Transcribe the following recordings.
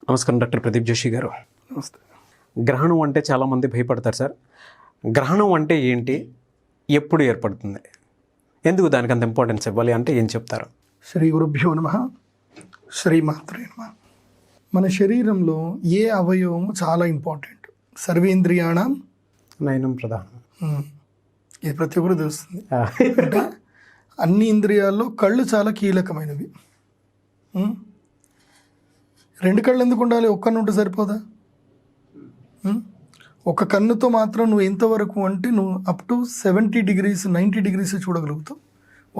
నమస్కారం డాక్టర్ ప్రదీప్ జోషి గారు. నమస్తే. గ్రహణం అంటే చాలామంది భయపడతారు సార్. గ్రహణం అంటే ఏంటి, ఎప్పుడు ఏర్పడుతుంది, ఎందుకు దానికి అంత ఇంపార్టెన్స్ ఇవ్వాలి అంటే ఏం చెప్తారు? శ్రీ గురుభ్యో నమః, శ్రీమాత్రే నమః. మన శరీరంలో ఏ అవయవము చాలా ఇంపార్టెంట్? సర్వేంద్రియాణం నయనం ప్రధానం. ఇది ప్రతి ఒక్కరు తెలుస్తుంది. అంటే అన్ని ఇంద్రియాల్లో కళ్ళు చాలా కీలకమైనవి. రెండు కళ్ళు ఎందుకు ఉండాలి? ఒక్క కన్ను ఉంటే సరిపోదా? ఒక కన్నుతో మాత్రం నువ్వు ఎంతవరకు అంటే నువ్వు up to 70 degrees 90 degrees చూడగలుగుతావు.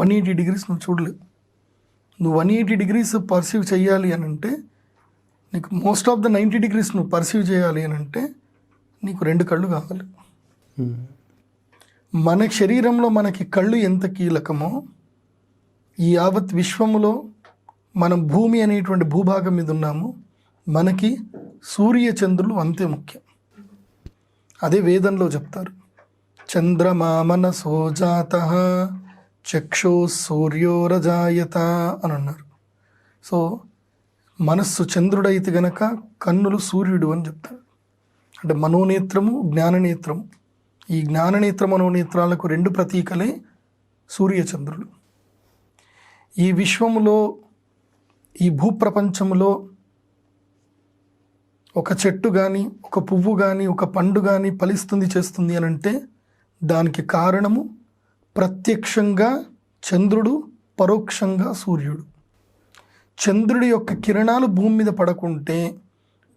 180 degrees నువ్వు చూడలేవు. నువ్వు 180 degrees పర్సీవ్ చేయాలి అని అంటే నీకు మోస్ట్ ఆఫ్ ద 90 degrees నువ్వు పర్సీవ్ చేయాలి అని అంటే నీకు రెండు కళ్ళు కావాలి. మన శరీరంలో మనకి కళ్ళు ఎంత కీలకమో ఈ యావత్ విశ్వములో మనం భూమి అనేటువంటి భూభాగం మీద ఉన్నాము, మనకి సూర్య చంద్రులు అంతే ముఖ్యం. అదే వేదంలో చెప్తారు, చంద్రమా మనసో జాతః చక్షు సూర్యోరజాయత అని అన్నారు. సో మనస్సు చంద్రుడైతే గనక కన్నులు సూర్యుడు అని చెప్తారు. అంటే మనోనేత్రము జ్ఞాననేత్రము, ఈ జ్ఞాననేత్ర మనోనేత్రాలకు రెండు ప్రతీకలే సూర్యచంద్రులు. ఈ విశ్వములో ఈ భూప్రపంచంలో ఒక చెట్టు కానీ ఒక పువ్వు కానీ ఒక పండు కానీ ఫలిస్తుంది చేస్తుంది అని అంటే దానికి కారణము ప్రత్యక్షంగా చంద్రుడు, పరోక్షంగా సూర్యుడు. చంద్రుడి యొక్క కిరణాలు భూమి మీద పడకుంటే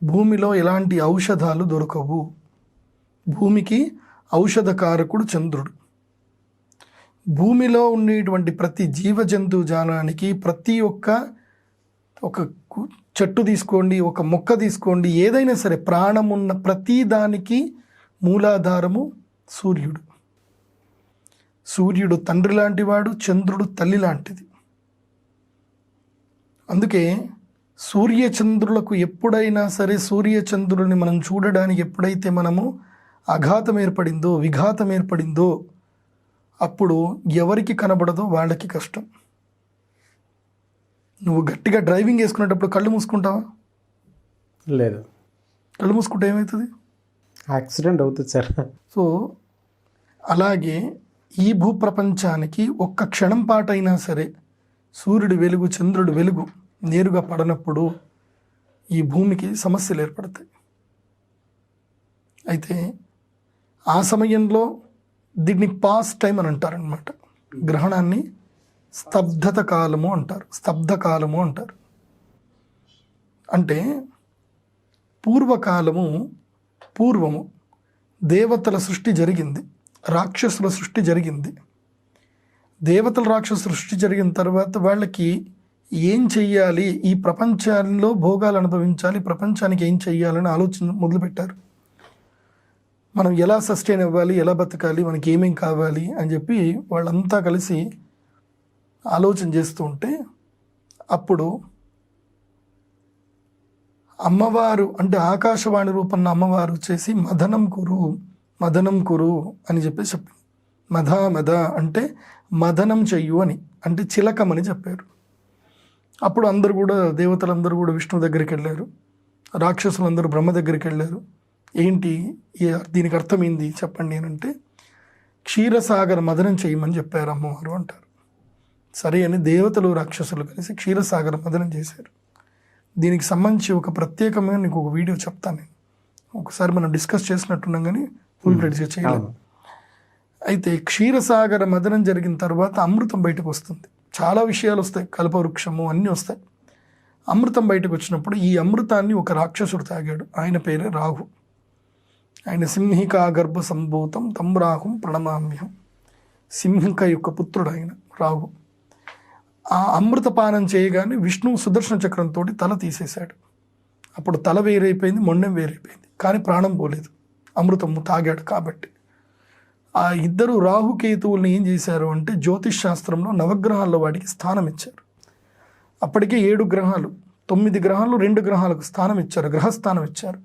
భూమిలో ఎలాంటి ఔషధాలు దొరకవు. భూమికి ఔషధకారకుడు చంద్రుడు. భూమిలో ఉండేటువంటి ప్రతి జీవజంతు జాలానికి ప్రతి ఒక చెట్టు తీసుకోండి, ఒక మొక్క తీసుకోండి, ఏదైనా సరే ప్రాణం ఉన్న ప్రతి దానికి మూలాధారము సూర్యుడు. సూర్యుడు తండ్రి లాంటివాడు, చంద్రుడు తల్లి లాంటిది. అందుకే సూర్యచంద్రులకు ఎప్పుడైనా సరే సూర్యచంద్రుని మనం చూడడానికి ఎప్పుడైతే మనము విఘాతం ఏర్పడిందో అప్పుడు ఎవరికి కనబడదో వాళ్ళకి కష్టం. నువ్వు గట్టిగా డ్రైవింగ్ వేసుకునేటప్పుడు కళ్ళు మూసుకుంటావా? లేదు. కళ్ళు మూసుకుంటే ఏమవుతుంది? యాక్సిడెంట్ అవుతుంది సార్. సో అలాగే ఈ భూప్రపంచానికి ఒక్క క్షణం పాటైనా సరే సూర్యుడి వెలుగు, చంద్రుడి వెలుగు నేరుగా పడనప్పుడు ఈ భూమికి సమస్యలు ఏర్పడతాయి. అయితే ఆ సమయంలో దీన్ని పాస్ టైం అని అంటారనమాట. గ్రహణాన్ని స్తబ్దత కాలము అంటారు, స్తబ్ద కాలము అంటారు. అంటే పూర్వము దేవతల సృష్టి జరిగింది, రాక్షసుల సృష్టి జరిగింది. దేవతల రాక్షసుల సృష్టి జరిగిన తర్వాత వాళ్ళకి ఏం చెయ్యాలి, ఈ ప్రపంచంలో భోగాలు అనుభవించాలి, ప్రపంచానికి ఏం చెయ్యాలని ఆలోచన మొదలుపెట్టారు. మనం ఎలా సస్టైన్ అవ్వాలి, ఎలా బతకాలి, మనకి ఏమేం కావాలి అని చెప్పి వాళ్ళంతా కలిసి ఆలోచన చేస్తూ ఉంటే అప్పుడు అమ్మవారు అంటే ఆకాశవాణి రూపంలో అమ్మవారు వచ్చేసి మదనం కురు అని చెప్పి చెప్పింది. మద అంటే మదనం చెయ్యు అని, అంటే చిలకమని చెప్పారు. అప్పుడు అందరూ కూడా దేవతలందరూ కూడా విష్ణు దగ్గరికి వెళ్ళారు, రాక్షసులందరూ బ్రహ్మ దగ్గరికి వెళ్ళారు. ఏంటి దీనికి అర్థమైంది చెప్పండి అని అంటే క్షీరసాగర మదనం చేయమని చెప్పారు అమ్మవారు అంటారు. సరే అని దేవతలు రాక్షసులు కలిసి క్షీరసాగర మదనం చేశారు. దీనికి సంబంధించి ఒక ప్రత్యేకమైన నీకు ఒక వీడియో చెప్తాను నేను. ఒకసారి మనం డిస్కస్ చేసినట్టున్నాం కానీ ఫుల్ ఫ్లెడ్జ్గా చేయలేదు. అయితే క్షీరసాగర మదనం జరిగిన తర్వాత అమృతం బయటకు వస్తుంది. చాలా విషయాలు వస్తాయి, కల్పవృక్షము అన్నీ వస్తాయి. అమృతం బయటకు వచ్చినప్పుడు ఈ అమృతాన్ని ఒక రాక్షసుడు తాగాడు. ఆయన పేరే రాహు. ఆయన సింహికా గర్భ సంభూతం తం రాహుం ప్రణమామ్యం. సింహిక యొక్క పుత్రుడు ఆయన రాహు. ఆ అమృతపానం చేయగానే విష్ణువు సుదర్శన చక్రంతో తల తీసేశాడు. అప్పుడు తల వేరైపోయింది, మొండెం వేరైపోయింది, కానీ ప్రాణం పోలేదు, అమృతము తాగాడు కాబట్టి. ఆ ఇద్దరు రాహుకేతువుల్ని ఏం చేశారు అంటే జ్యోతిష్ శాస్త్రంలో నవగ్రహాల్లో వాటికి స్థానం ఇచ్చారు. అప్పటికే 7 గ్రహాలు, 9 గ్రహాలు 2 గ్రహాలకు స్థానం ఇచ్చారు, గ్రహస్థానం ఇచ్చారు.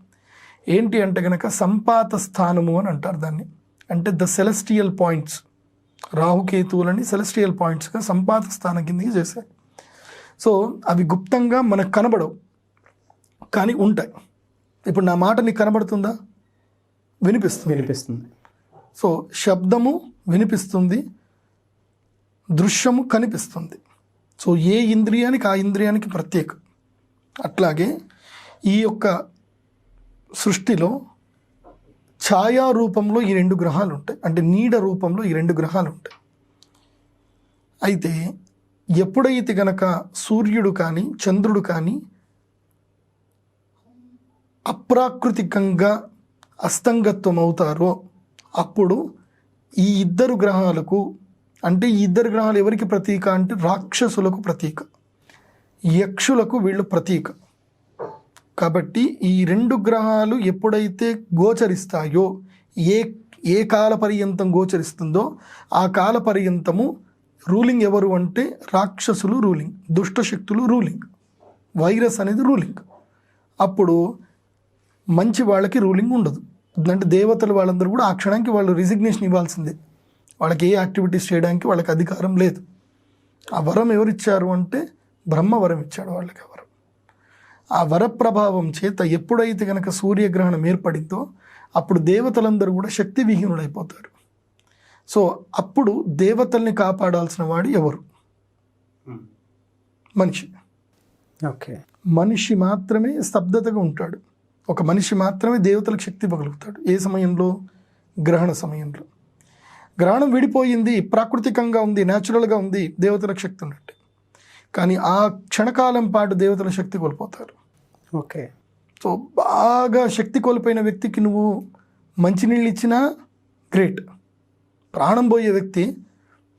ఏంటి అంటే కనుక సంపాత స్థానము అని అంటారు దాన్ని. అంటే ద సెలెస్టియల్ పాయింట్స్, రాహుకేతువులని సెలెస్టియల్ పాయింట్స్గా సంపాత స్థానం కిందకి చేశారు. సో అవి గుప్తంగా మనకు కనబడవు, కానీ ఉంటాయి. ఇప్పుడు నా మాట నీకు కనబడుతుందా? వినిపిస్తుంది. సో శబ్దము వినిపిస్తుంది, దృశ్యము కనిపిస్తుంది. సో ఏ ఇంద్రియానికి ఆ ఇంద్రియానికి ప్రత్యేకం. అట్లాగే ఈ యొక్క సృష్టిలో ఛాయా రూపంలో ఈ 2 గ్రహాలు ఉంటాయి, అంటే నీడ రూపంలో ఈ 2 గ్రహాలు ఉంటాయి. అయితే ఎప్పుడైతే గనక సూర్యుడు కానీ చంద్రుడు కానీ అప్రాకృతికంగా అస్తంగత్వం అవుతారో అప్పుడు ఈ 2 గ్రహాలకు, అంటే ఈ 2 గ్రహాలు ఎవరికి ప్రతీక అంటే రాక్షసులకు ప్రతీక, యక్షులకు వీళ్ళు ప్రతీక. కాబట్టి ఈ 2 గ్రహాలు ఎప్పుడైతే గోచరిస్తాయో, ఏ కాల పర్యంతం గోచరిస్తుందో ఆ కాల పర్యంతము రూలింగ్ ఎవరు అంటే రాక్షసులు రూలింగ్, దుష్టశక్తులు రూలింగ్, వైరస్ అనేది రూలింగ్. అప్పుడు మంచి వాళ్ళకి రూలింగ్ ఉండదు. అంటే దేవతలు వాళ్ళందరూ కూడా ఆ క్షణానికి వాళ్ళు రిజిగ్నేషన్ ఇవ్వాల్సిందే. వాళ్ళకి ఏ యాక్టివిటీస్ చేయడానికి వాళ్ళకి అధికారం లేదు. ఆ వరం ఎవరిచ్చారు అంటే బ్రహ్మ వరం ఇచ్చాడు వాళ్ళకి. ఆ వరం, ఆ వరప్రభావం చేత ఎప్పుడైతే కనుక సూర్యగ్రహణం ఏర్పడిందో అప్పుడు దేవతలందరూ కూడా శక్తి విహీనులైపోతారు. సో అప్పుడు దేవతల్ని కాపాడాల్సిన వాడు ఎవరు? మనిషి. ఓకే. మనిషి మాత్రమే స్తబ్దతగా ఉంటాడు. ఒక మనిషి మాత్రమే దేవతలకు శక్తి ఇవ్వగలుగుతాడు. ఏ సమయంలో? గ్రహణ సమయంలో. గ్రహణం విడిపోయింది, ప్రాకృతికంగా ఉంది, న్యాచురల్గా ఉంది, దేవతలకు శక్తి ఉన్నట్టే. కానీ ఆ క్షణకాలం పాటు దేవతల శక్తి కోల్పోతారు. ఓకే. సో బాగా శక్తి కోల్పోయిన వ్యక్తికి నువ్వు మంచినీళ్ళు ఇచ్చినా గ్రేట్. ప్రాణం పోయే వ్యక్తి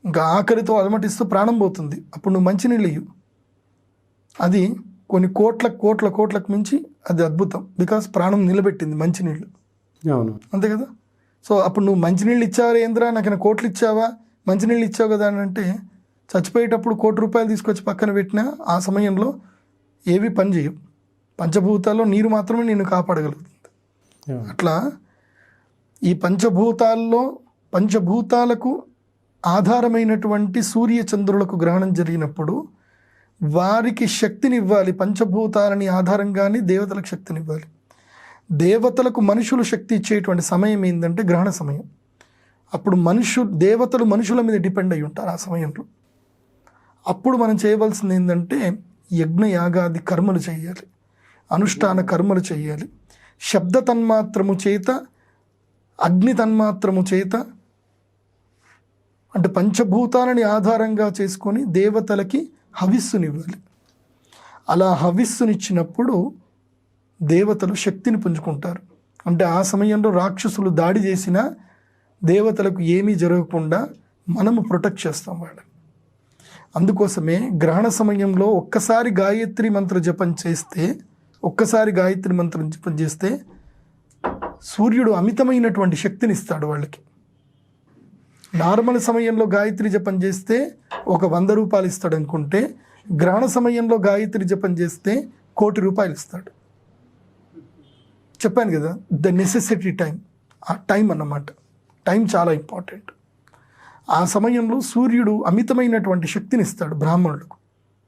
ఇంకా ఆఖరితో అలమటిస్తూ ప్రాణం పోతుంది, అప్పుడు నువ్వు మంచినీళ్ళు ఇయ్యు. అది కొన్ని కోట్లకు మించి అది అద్భుతం. బికాస్ ప్రాణం నిలబెట్టింది మంచినీళ్ళు. అవును, అంతే కదా. సో అప్పుడు నువ్వు మంచినీళ్ళు ఇచ్చావా ఏంద్రా, నాకైనా కోట్లు ఇచ్చావా, మంచినీళ్ళు ఇచ్చావు కదా అని అంటే చచ్చిపోయేటప్పుడు ₹1,00,00,000 తీసుకొచ్చి పక్కన పెట్టినా ఆ సమయంలో ఏవి పని చేయవు. పంచభూతాల్లో నీరు మాత్రమే నిన్ను కాపాడగలుగుతుంది. అట్లా ఈ పంచభూతాలకు ఆధారమైనటువంటి సూర్య చంద్రులకు గ్రహణం జరిగినప్పుడు వారికి శక్తినివ్వాలి. పంచభూతాలని ఆధారంగానే దేవతలకు శక్తినివ్వాలి. దేవతలకు మనుషులు శక్తి ఇచ్చేటువంటి సమయం ఏంటంటే గ్రహణ సమయం. అప్పుడు దేవతలు మనుషుల మీద డిపెండ్ అయి ఉంటారు ఆ సమయంలో. అప్పుడు మనం చేయవలసింది ఏంటంటే యజ్ఞ యాగాది కర్మలు చేయాలి, అనుష్ఠాన కర్మలు చేయాలి. శబ్ద తన్మాత్రము చేత, అగ్ని తన్మాత్రము చేత, అంటే పంచభూతాలని ఆధారంగా చేసుకొని దేవతలకి హవిస్సునివ్వాలి. అలా హవిస్సునిచ్చినప్పుడు దేవతలు శక్తిని పుంజుకుంటారు. అంటే ఆ సమయంలో రాక్షసులు దాడి చేసినా దేవతలకు ఏమీ జరగకుండా మనము ప్రొటెక్ట్ చేస్తాం వాళ్ళని. అందుకోసమే గ్రహణ సమయంలో ఒక్కసారి గాయత్రి మంత్ర జపం చేస్తే సూర్యుడు అమితమైనటువంటి శక్తిని ఇస్తాడు వాళ్ళకి. నార్మల్ సమయంలో గాయత్రి జపం చేస్తే ఒక ₹100 ఇస్తాడు అనుకుంటే, గ్రహణ సమయంలో గాయత్రి జపం చేస్తే ₹1,00,00,000 ఇస్తాడు. చెప్పాను కదా, ద నెసెసిటీ టైం, ఆ టైం అన్నమాట. టైం చాలా ఇంపార్టెంట్. ఆ సమయంలో సూర్యుడు అమితమైనటువంటి శక్తిని ఇస్తాడు బ్రాహ్మణులకు.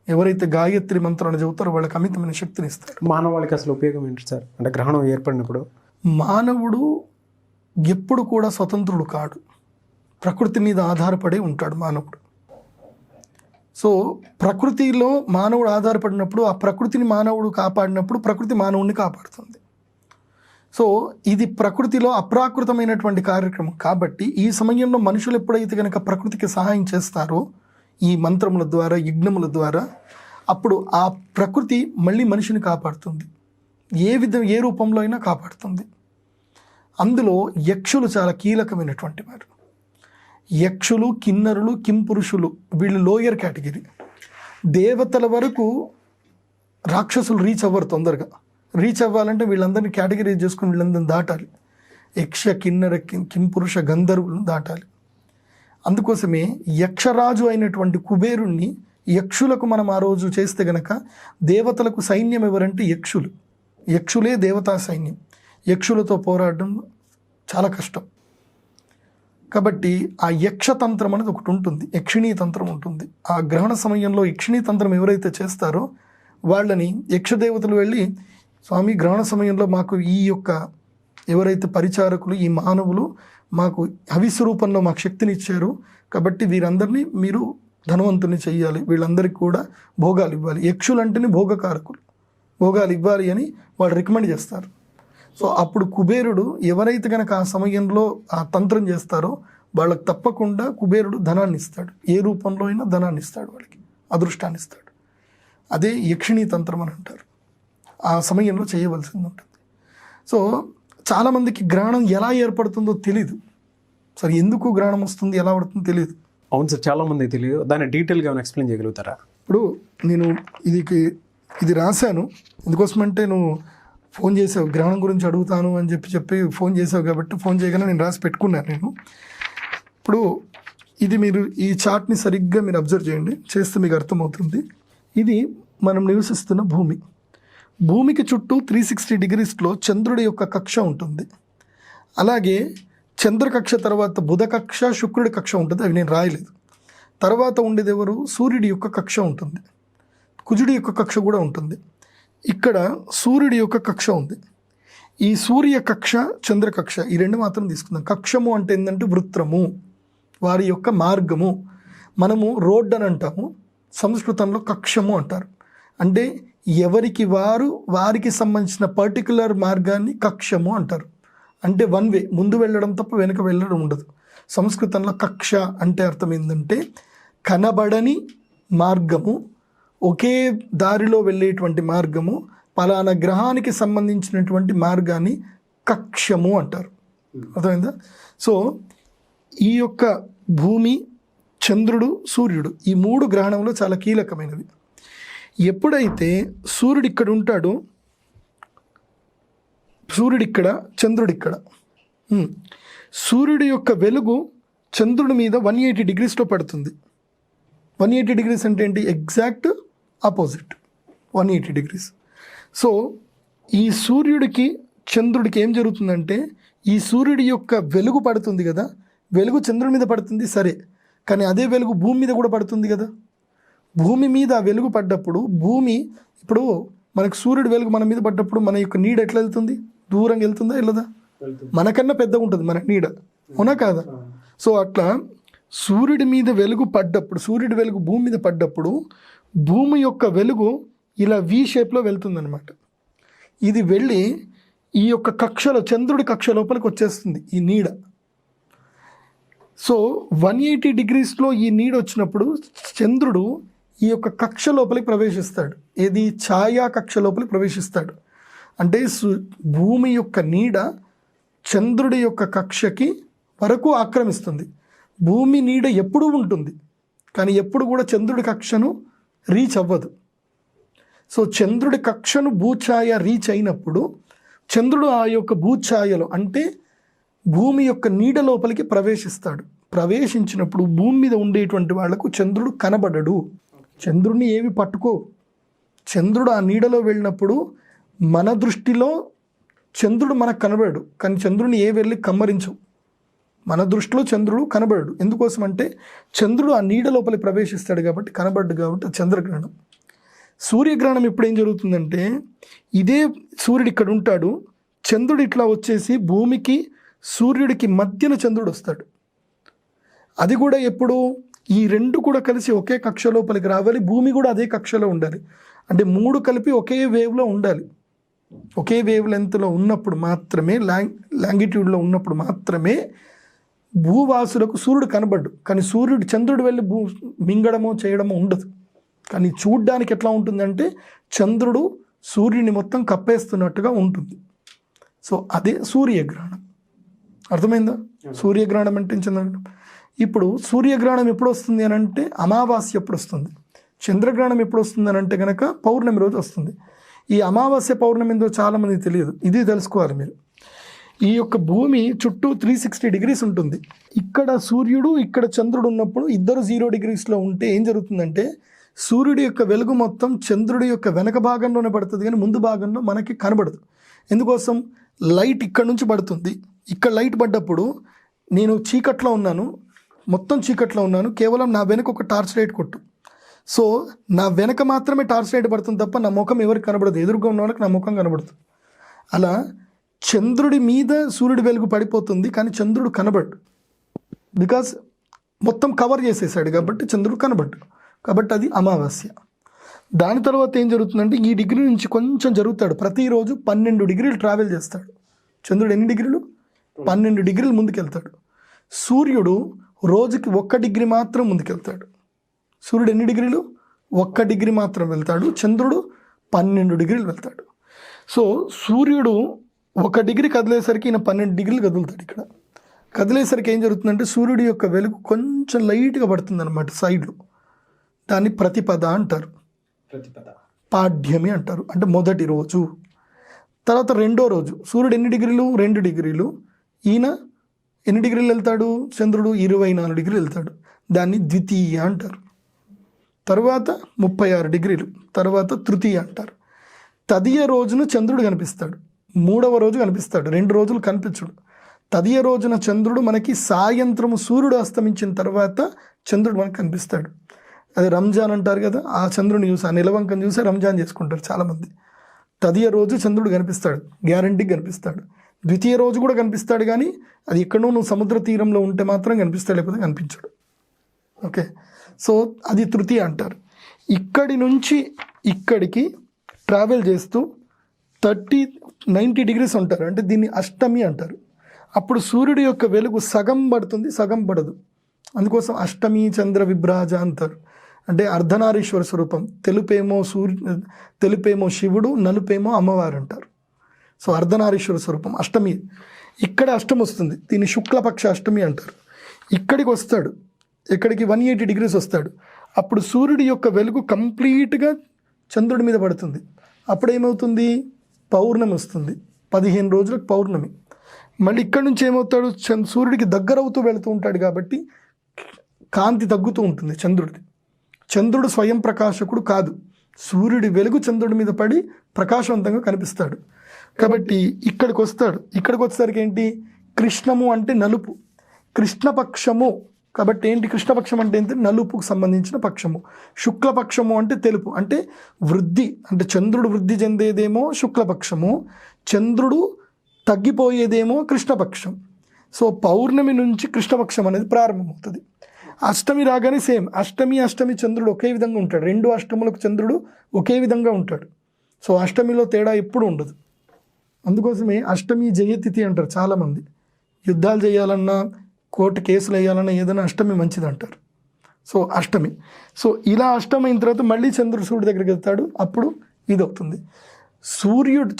ఎవరైతే గాయత్రి మంత్రాన్ని చదువుతారో వాళ్ళకి అమితమైన శక్తిని ఇస్తాడు. మానవాళికి అసలు ఉపయోగం ఏంటి సార్? అంటే గ్రహణం ఏర్పడినప్పుడు మానవుడు ఎప్పుడు కూడా స్వతంత్రుడు కాడు, ప్రకృతి మీద ఆధారపడి ఉంటాడు మానవుడు. సో ప్రకృతిలో మానవుడు ఆధారపడినప్పుడు ఆ ప్రకృతిని మానవుడు కాపాడినప్పుడు ప్రకృతి మానవుడిని కాపాడుతుంది. సో ఇది ప్రకృతిలో అప్రాకృతమైనటువంటి కార్యక్రమం. కాబట్టి ఈ సమయంలో మనుషులు ఎప్పుడైతే కనుక ప్రకృతికి సహాయం చేస్తారో ఈ మంత్రముల ద్వారా, యజ్ఞముల ద్వారా, అప్పుడు ఆ ప్రకృతి మళ్ళీ మనిషిని కాపాడుతుంది. ఏ రూపంలో అయినా కాపాడుతుంది. అందులో యక్షులు చాలా కీలకమైనటువంటి వారు. యక్షులు, కిన్నరులు, కింపురుషులు వీళ్ళు లోయర్ కేటగిరీ. దేవతల వరకు రాక్షసులు రీచ్ అవ్వరు తొందరగా. రీచ్ అవ్వాలంటే వీళ్ళందరినీ కేటగిరీ చేసుకుని వీళ్ళందరినీ దాటాలి. యక్ష, కిన్నర, కింపురుష, గంధర్వులను దాటాలి. అందుకోసమే యక్షరాజు అయినటువంటి కుబేరుణ్ణి యక్షులకు మనం ఆ రోజు చేస్తే గనక, దేవతలకు సైన్యం ఎవరంటే యక్షులు. యక్షులే దేవతా సైన్యం. యక్షులతో పోరాడడం చాలా కష్టం. కాబట్టి ఆ యక్షతంత్రం అనేది ఒకటి ఉంటుంది, యక్షిణీ తంత్రం ఉంటుంది. ఆ గ్రహణ సమయంలో యక్షిణీ తంత్రం ఎవరైతే చేస్తారో వాళ్ళని యక్షదేవతలు వెళ్ళి స్వామి గ్రహణ సమయంలో మాకు ఈ యొక్క ఎవరైతే పరిచారకులు ఈ మానవులు మాకు హవిస్సు రూపంలో మాకు శక్తిని ఇచ్చారు, కాబట్టి వీరందరినీ మీరు ధనవంతుని చెయ్యాలి, వీళ్ళందరికీ కూడా భోగాలు ఇవ్వాలి. యక్షులు అంటేనే భోగకారకులు, భోగాలు ఇవ్వాలి అని వాళ్ళు రికమెండ్ చేస్తారు. సో అప్పుడు కుబేరుడు ఎవరైతే కనుక ఆ సమయంలో ఆ తంత్రం చేస్తారో వాళ్ళకి తప్పకుండా కుబేరుడు ధనాన్ని ఇస్తాడు, ఏ రూపంలో అయినా ధనాన్ని ఇస్తాడు, వాళ్ళకి అదృష్టాన్ని ఇస్తాడు. అదే యక్షిణీ తంత్రం అని అంటారు. ఆ సమయంలో చేయవలసింది ఉంటుంది. సో చాలామందికి గ్రహణం ఎలా ఏర్పడుతుందో తెలీదు. సరే ఎందుకు గ్రహణం వస్తుంది, ఎలా పడుతుందో తెలియదు. అవును సార్, చాలామందికి తెలియదు. దాన్ని డీటెయిల్గా ఏమైనా ఎక్స్ప్లెయిన్ చేయగలుగుతారా? ఇప్పుడు నేను ఇది రాశాను ఎందుకోసమంటే నువ్వు ఫోన్ చేసావు, గ్రహణం గురించి అడుగుతాను అని చెప్పి ఫోన్ చేసావు కాబట్టి ఫోన్ చేయగానే నేను రాసి పెట్టుకున్నాను నేను. ఇప్పుడు ఇది మీరు ఈ చార్ట్ని సరిగ్గా మీరు అబ్జర్వ్ చేయండి, చేస్తే మీకు అర్థమవుతుంది. ఇది మనం నివసిస్తున్న భూమి. భూమికి చుట్టూ 360 డిగ్రీస్లో చంద్రుడి యొక్క కక్ష ఉంటుంది. అలాగే చంద్రకక్ష తర్వాత బుధ కక్ష, శుక్రుడి కక్ష ఉంటుంది, అవి నేను రాయలేదు. తర్వాత ఉండేది ఎవరు, సూర్యుడి యొక్క కక్ష ఉంటుంది, కుజుడి యొక్క కక్ష కూడా ఉంటుంది. ఇక్కడ సూర్యుడి యొక్క కక్ష ఉంది. ఈ సూర్య కక్ష, చంద్రకక్ష, ఈ రెండు మాత్రం తీసుకుందాం. కక్షము అంటే ఏంటంటే వృత్రము, వారి యొక్క మార్గము. మనము రోడ్ అని అంటాము, సంస్కృతంలో కక్షము అంటారు. అంటే ఎవరికి వారికి సంబంధించిన పర్టికులర్ మార్గాన్ని కక్షము అంటారు. అంటే వన్ వే, ముందు వెళ్ళడం తప్ప వెనుక వెళ్ళడం ఉండదు. సంస్కృతంలో కక్ష అంటే అర్థం ఏంటంటే కనబడని మార్గము, ఒకే దారిలో వెళ్ళేటువంటి మార్గము, పలానా గ్రహానికి సంబంధించినటువంటి మార్గాన్ని కక్షము అంటారు. అర్థమైందా? సో ఈ యొక్క భూమి, చంద్రుడు, సూర్యుడు, ఈ మూడు గ్రహణంలో చాలా కీలకమైనవి. ఎప్పుడైతే సూర్యుడు ఇక్కడ ఉంటాడో, సూర్యుడు ఇక్కడ, చంద్రుడు ఇక్కడ, సూర్యుడి యొక్క వెలుగు చంద్రుడి మీద 180 డిగ్రీస్లో పడుతుంది. 180 డిగ్రీస్ అంటే ఏంటి, ఎగ్జాక్ట్ ఆపోజిట్ 180 డిగ్రీస్. సో ఈ సూర్యుడికి చంద్రుడికి ఏం జరుగుతుందంటే, ఈ సూర్యుడి యొక్క వెలుగు పడుతుంది కదా, వెలుగు చంద్రుడి మీద పడుతుంది సరే, కానీ అదే వెలుగు భూమి మీద కూడా పడుతుంది కదా. భూమి మీద ఆ వెలుగు పడ్డప్పుడు భూమి, ఇప్పుడు మనకు సూర్యుడి వెలుగు మన మీద పడ్డప్పుడు మన యొక్క నీడ ఎట్లా వెళ్తుంది, దూరంగా వెళ్తుందా వెళ్ళదా, మనకన్నా పెద్దగా ఉంటుంది మన నీడ, అవునా కాదా? సో అట్లా సూర్యుడి మీద వెలుగు పడ్డప్పుడు, సూర్యుడి వెలుగు భూమి మీద పడ్డప్పుడు భూమి యొక్క వెలుగు ఇలా వి షేప్లో వెళ్తుందనమాట. ఇది వెళ్ళి ఈ యొక్క కక్షలో, చంద్రుడి కక్ష లోపలికి వచ్చేస్తుంది ఈ నీడ. సో 180 డిగ్రీస్లో ఈ నీడ వచ్చినప్పుడు చంద్రుడు ఈ యొక్క కక్ష లోపలికి ప్రవేశిస్తాడు. ఏది, ఛాయా కక్ష లోపలికి ప్రవేశిస్తాడు. అంటే భూమి యొక్క నీడ చంద్రుడి యొక్క కక్షకి వరకు ఆక్రమిస్తుంది. భూమి నీడ ఎప్పుడూ ఉంటుంది, కానీ ఎప్పుడు కూడా చంద్రుడి కక్షను రీచ్ అవ్వదు. సో చంద్రుడి కక్షను భూఛాయ రీచ్ అయినప్పుడు చంద్రుడు ఆ యొక్క భూఛాయలో, అంటే భూమి యొక్క నీడ లోపలికి ప్రవేశిస్తాడు. ప్రవేశించినప్పుడు భూమి మీద ఉండేటువంటి వాళ్లకు చంద్రుడు కనబడడు, చంద్రుడిని ఏవి పట్టుకో. చంద్రుడు ఆ నీడలో వెళ్ళినప్పుడు మన దృష్టిలో చంద్రుడు మనకు కనబడడు, కానీ చంద్రుడిని ఏ వెళ్ళి కమ్మరించవు. మన దృష్టిలో చంద్రుడు కనబడడు. ఎందుకోసం అంటే చంద్రుడు ఆ నీడ లోపలికి ప్రవేశిస్తాడు కాబట్టి కనబడ్డు, కాబట్టి చంద్రగ్రహణం. సూర్యగ్రహణం ఇప్పుడు ఏం జరుగుతుందంటే, ఇదే సూర్యుడు ఇక్కడ ఉంటాడు, చంద్రుడు ఇట్లా వచ్చేసి భూమికి సూర్యుడికి మధ్యన చంద్రుడు వస్తాడు. అది కూడా ఎప్పుడు, ఈ రెండు కూడా కలిసి ఒకే కక్ష లోపలికి రావాలి, భూమి కూడా అదే కక్షలో ఉండాలి. అంటే మూడు కలిపి ఒకే వేవ్లో ఉండాలి. ఒకే వేవ్ లెంత్లో ఉన్నప్పుడు మాత్రమే, లాంగిట్యూడ్లో ఉన్నప్పుడు మాత్రమే భూవాసులకు సూర్యుడు కనబడ్డు. కానీ సూర్యుడు, చంద్రుడు వెళ్ళి మింగడమో చేయడమో ఉండదు. కానీ చూడ్డానికి ఎట్లా ఉంటుందంటే చంద్రుడు సూర్యుని మొత్తం కప్పేస్తున్నట్టుగా ఉంటుంది. సో అదే సూర్యగ్రహణం. అర్థమైందా? సూర్యగ్రహణం అంటే చంద్రగ్రహణం. ఇప్పుడు సూర్యగ్రహణం ఎప్పుడు వస్తుంది అని అంటే అమావాస్య ఎప్పుడు వస్తుంది, చంద్రగ్రహణం ఎప్పుడు వస్తుంది అని అంటే కనుక పౌర్ణమి రోజు వస్తుంది. ఈ అమావాస్య పౌర్ణమి ఏందో చాలామందికి తెలియదు, ఇది తెలుసుకోవాలి మీరు. ఈ యొక్క భూమి చుట్టూ 360 డిగ్రీస్ ఉంటుంది. ఇక్కడ సూర్యుడు, ఇక్కడ చంద్రుడు ఉన్నప్పుడు ఇద్దరు 0 డిగ్రీస్లో ఉంటే ఏం జరుగుతుందంటే, సూర్యుడి యొక్క వెలుగు మొత్తం చంద్రుడి యొక్క వెనక భాగంలోనే పడుతుంది, కానీ ముందు భాగంలో మనకి కనబడదు. ఎందుకోసం, లైట్ ఇక్కడ నుంచి పడుతుంది. ఇక్కడ లైట్ పడ్డప్పుడు నేను చీకట్లో ఉన్నాను, మొత్తం చీకట్లో ఉన్నాను, కేవలం నా వెనుక ఒక టార్చ్ లైట్ కొట్టు, సో నా వెనక మాత్రమే టార్చ్ లైట్ పడుతుంది తప్ప నా ముఖం ఎవరికి కనబడదు, ఎదురుగా ఉన్న వాళ్ళకి నా ముఖం కనబడదు. అలా చంద్రుడి మీద సూర్యుడి వెలుగు పడిపోతుంది కానీ చంద్రుడు కనబడు, బికాస్ మొత్తం కవర్ చేసేసాడు కాబట్టి చంద్రుడు కనబడ్డు. కాబట్టి అది అమావాస్య. దాని తర్వాత ఏం జరుగుతుందంటే ఈ డిగ్రీ నుంచి కొంచెం జరుగుతాడు. ప్రతిరోజు 12 డిగ్రీలు ట్రావెల్ చేస్తాడు చంద్రుడు. ఎన్ని డిగ్రీలు? 12 డిగ్రీలు ముందుకెళ్తాడు. సూర్యుడు రోజుకి 1 డిగ్రీ మాత్రం ముందుకెళ్తాడు. సూర్యుడు ఎన్ని డిగ్రీలు? 1 డిగ్రీ మాత్రం వెళ్తాడు. చంద్రుడు 12 డిగ్రీలు వెళ్తాడు. సో సూర్యుడు 1 డిగ్రీ కదిలేసరికి ఈయన 12 డిగ్రీలు కదులుతాడు. ఇక్కడ కదిలేసరికి ఏం జరుగుతుందంటే సూర్యుడి యొక్క వెలుగు కొంచెం లైట్గా పడుతుంది అనమాట సైడ్లో. దాన్ని ప్రతిపద అంటారు, పాడ్యమి అంటారు, అంటే మొదటి రోజు. తర్వాత రెండో రోజు సూర్యుడు ఎన్ని డిగ్రీలు? 2 డిగ్రీలు. ఈయన ఎన్ని డిగ్రీలు వెళ్తాడు? చంద్రుడు 24 డిగ్రీలు వెళ్తాడు. దాన్ని ద్వితీయ అంటారు. తర్వాత 36 డిగ్రీలు. తర్వాత తృతీయ అంటారు. తదియ రోజున చంద్రుడు కనిపిస్తాడు. 3వ రోజు కనిపిస్తాడు. 2 రోజులు కనిపించడు. తదియ రోజున చంద్రుడు మనకి సాయంత్రము సూర్యుడు అస్తమించిన తర్వాత చంద్రుడు మనకు కనిపిస్తాడు. అది రంజాన్ అంటారు కదా, ఆ చంద్రుని చూసి, ఆ నిలవంకను చూసి రంజాన్ చేసుకుంటారు చాలామంది. తదియ రోజు చంద్రుడు కనిపిస్తాడు, గ్యారంటీగా కనిపిస్తాడు. ద్వితీయ రోజు కూడా కనిపిస్తాడు, కానీ అది ఎక్కడో నువ్వు సముద్ర తీరంలో ఉంటే మాత్రం కనిపిస్తాడు, లేకపోతే కనిపించడు. ఓకే, సో అది తృతీయ అంటారు. ఇక్కడి నుంచి ఇక్కడికి ట్రావెల్ చేస్తూ 90 డిగ్రీస్ ఉంటారు, అంటే దీన్ని అష్టమి అంటారు. అప్పుడు సూర్యుడి యొక్క వెలుగు సగం పడుతుంది, సగం పడదు. అందుకోసం అష్టమి చంద్ర విభ్రాజ అంటారు. అంటే అర్ధనారీశ్వర స్వరూపం. తెలుపేమో శివుడు, నలుపేమో అమ్మవారు అంటారు. సో అర్ధనారీశ్వర స్వరూపం అష్టమి. ఇక్కడ అష్టమి వస్తుంది, దీన్ని శుక్లపక్ష అష్టమి అంటారు. ఇక్కడికి వస్తాడు, ఇక్కడికి 180 డిగ్రీస్ వస్తాడు. అప్పుడు సూర్యుడి యొక్క వెలుగు కంప్లీట్గా చంద్రుడి మీద పడుతుంది. అప్పుడు ఏమవుతుంది? పౌర్ణమి వస్తుంది. 15 రోజులకు పౌర్ణమి. మళ్ళీ ఇక్కడ నుంచి ఏమవుతాడు? సూర్యుడికి దగ్గర అవుతూ వెళుతూ ఉంటాడు కాబట్టి కాంతి తగ్గుతూ ఉంటుంది చంద్రుడిది. చంద్రుడు స్వయం ప్రకాశకుడు కాదు, సూర్యుడి వెలుగు చంద్రుడి మీద పడి ప్రకాశవంతంగా కనిపిస్తాడు. కాబట్టి ఇక్కడికి వస్తాడు. ఇక్కడికి వచ్చేసరికి ఏంటి? కృష్ణము అంటే నలుపు, కృష్ణపక్షము. కాబట్టి ఏంటి కృష్ణపక్షం అంటే ఏంటి? నలుపుకు సంబంధించిన పక్షము. శుక్లపక్షము అంటే తెలుపు, అంటే వృద్ధి, అంటే చంద్రుడు వృద్ధి చెందేదేమో శుక్లపక్షము, చంద్రుడు తగ్గిపోయేదేమో కృష్ణపక్షం. సో పౌర్ణమి నుంచి కృష్ణపక్షం అనేది ప్రారంభమవుతుంది. అష్టమి రాగానే సేమ్, అష్టమి చంద్రుడు ఒకే విధంగా ఉంటాడు. 2 అష్టములకు చంద్రుడు ఒకే విధంగా ఉంటాడు. సో అష్టమిలో తేడా ఎప్పుడు ఉండదు. అందుకోసమే అష్టమి జయతిథి అంటారు చాలామంది. యుద్ధాలు చేయాలన్నా, కోర్టు కేసులు వేయాలన్నా ఏదైనా అష్టమి మంచిది అంటారు. సో అష్టమి. సో ఇలా అష్టమి అయిన తర్వాత మళ్ళీ చంద్రుడు సూర్యుడి దగ్గరికి వెళ్తాడు, అప్పుడు ఇది అవుతుంది.